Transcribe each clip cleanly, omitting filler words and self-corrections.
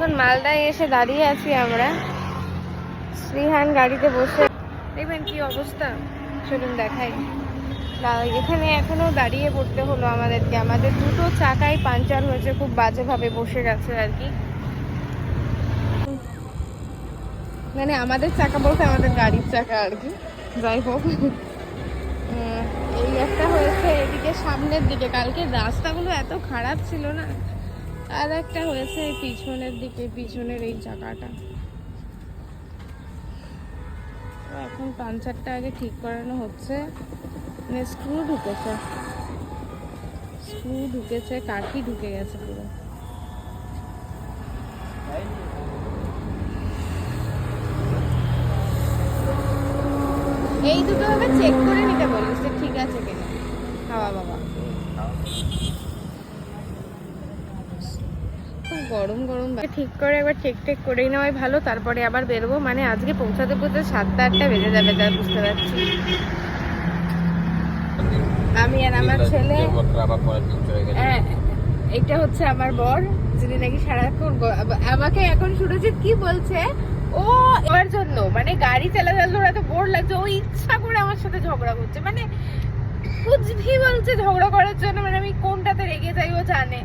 এখন মালদায় এসে দাঁড়িয়ে আছি আমরা। শ্রীহান গাড়িতে বসে, দেখবেন কি অবস্থা, চলুন দেখাই। এখানে এখনো দাঁড়িয়ে পড়তে হলো আমাদেরকে, আমাদের দুটো চাকাই পাঞ্চার হয়েছে, খুব বাজেভাবে বসে গেছে আর কি। মানে আমাদের চাকা বলতে আমাদের গাড়ির চাকা আর কি। যাই হোক, এই একটা হয়েছে এদিকে সামনের দিকে, কালকে রাস্তাগুলো এত খারাপ ছিল না। আর একটা হয়েছে পিছনের দিকে, পিছনের এই চাকাটা। এখন পাঞ্চারটা আগে ঠিক করানো হচ্ছে। স্ক্রু ঢুকেছে, কাঠি ঢুকে গেছে পুরো। এই দুটো ভাবে চেক করে নিতে বলিস ঠিক আছে কিনা। হাওয়া বাবা, খুব গরম ঠিক করে একবার চেক করেই নেওয়াই ভালো, তারপরে আবার বেরোবো। মানে আজকে পৌঁছাতে 7টা-8টা বেজে যাবে, যা বুঝতে পারছি। আমি আর আমার ছেলে, এটা হচ্ছে আমার বর, যিনি নাকি সারাক্ষণ আমাকে এখন সুরজিৎ কি বলছে, ও এর জন্য মানে গাড়ি চালাতে ওরা তো বোর লাগছে, ও ইচ্ছা করে আমার সাথে ঝগড়া করছে। মানে কুচভি বলছে ঝগড়া করার জন্য, মানে আমি কোনটাতে রেগে যাই ও জানে,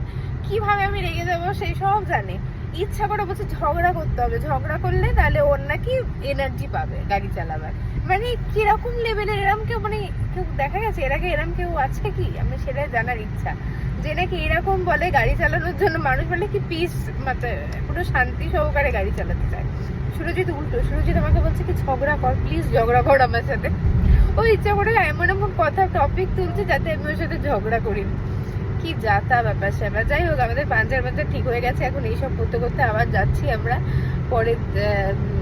কিভাবে আমি রেগে যাবো সেই সব জানে। ইচ্ছা করে বলছে ঝগড়া করতে হবে, ঝগড়া করলে তাহলে ওর নাকি এনার্জি পাবে গাড়ি চালাবার। মানে কিরকম লেভেলের এরম কেউ, মানে কেউ দেখা গেছে এর আগে এরম কেউ আছে কি? আমি সেটা জানার ইচ্ছা, যে নাকি এরকম বলে গাড়ি চালানোর জন্য মানুষ বলে কি পিস, মানে পুরো শান্তি সহকারে গাড়ি চালাতে চায়। সুরজিৎ উল্টো, সুরজিৎ আমাকে বলছে কি ঝগড়া কর, প্লিজ ঝগড়া কর আমার সাথে। ও ইচ্ছা করে এমন এমন কথা টপিক তুলছে যাতে আমি ওর সাথে ঝগড়া করি। কি যাতা ব্যাপার স্যাপার। যাই হোক, আমাদের পাঞ্চার ঠিক হয়ে গেছে। এখন এইসব করতে করতে আবার যাচ্ছি আমরা। পরে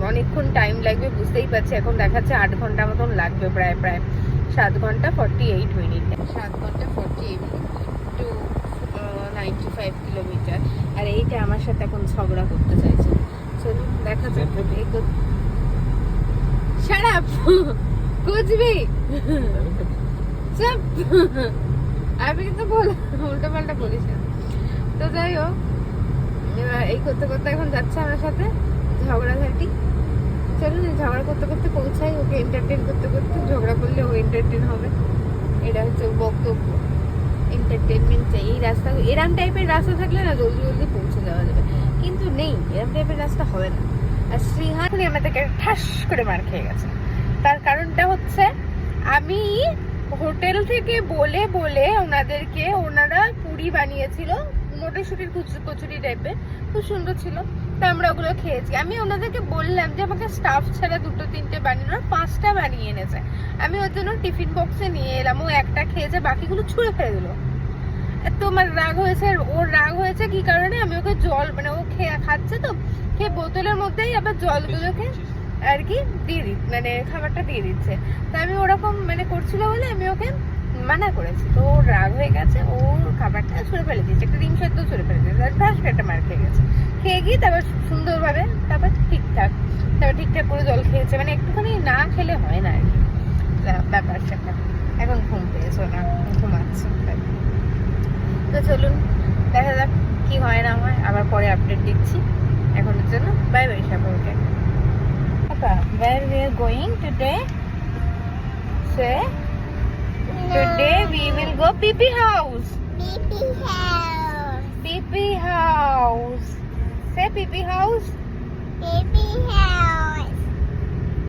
অনেকক্ষণ টাইম লাগবে, বুঝতেই পারছি। এখন দেখাচ্ছে 8 ঘন্টা মতন লাগবে, প্রায় 7 ঘন্টা 48 মিনিট, 7 ঘন্টা 48 মিনিট টু 95 কিলোমিটার। আর এইটা আমার সাথে এখন ঝগড়া করতে চাইছে। চলুন দেখা যাক। শাট আপ, কুচবি চুপ। আমি কিন্তু উল্টো পাল্টা বলিস না। তো যাই হোক, এই করতে করতে এখন যাচ্ছে আমার সাথে ঝগড়াঝাটি। চলুন ঝগড়া করতে করতে পৌঁছাই, ওকে এন্টারটেন করতে করতে। ঝগড়া করলে ও এন্টারটেন হবে, এটা হচ্ছে বক্তব্য। এন্টারটেনমেন্ট চাই। এই রাস্তা, এরম টাইপের রাস্তা থাকলে না জলদি জলদি পৌঁছে যাওয়া যাবে, কিন্তু নেই, এরম টাইপের রাস্তা হবে না। আর শ্রীহান আমাদেরকে ঠাস করে মার খেয়ে গেছে। তার কারণটা হচ্ছে, আমি হোটেল থেকে বলে বলে ওনাদেরকে, ওনারা পুরি বানিয়েছিল মটরশুটির কচুরি টাইপের, খুব সুন্দর ছিল। তা আমরা ওগুলো খেয়েছি। আমি ওনাদেরকে বললাম যে আমাকে স্টাফ ছাড়া 2-3টে বানিয়ে, 5টা বানিয়ে এনেছে। আমি ওর জন্য টিফিন বক্সে নিয়ে এলাম, ও একটা খেয়েছে, বাকিগুলো ছুঁড়ে ফেলে দিল। তোমার রাগ হয়েছে, ওর রাগ হয়েছে কি কারণে, আমি ওকে জল, মানে ও খাচ্ছে তো, খেয়ে বোতলের মধ্যেই আবার জলগুলোকে আর কি দিয়ে মানে খাবারটা দিয়ে দিচ্ছে। তা আমি ওরকম মানে করছিল বলে আমি ওকে মানা করেছি। তো ওর রাগ হয়ে গেছে, ওর খাবারটা ছুঁড়ে ফেলে দিয়েছে, একটা ডিম সেদ্ধ ছুঁড়ে ফেলে দিয়েছে, ঠাস করে একটা মার খেয়ে গেছে। খেয়ে গিয়ে তারপর সুন্দরভাবে তারপর ঠিকঠাক করে জল খেয়েছে। মানে একটুখানি না খেলে হয় না আর কি ব্যাপার সেটা। এখন ঘুম পেয়েছো না, ঘুমাচ্ছে। তো চলুন দেখা যাক কি হয় না হয়, আবার পরে আপডেট দিচ্ছি। এখনের জন্য বাই বাই সকলকে। Where we are going today? Say, today we will go Pee house. Pee house. Say Pee house.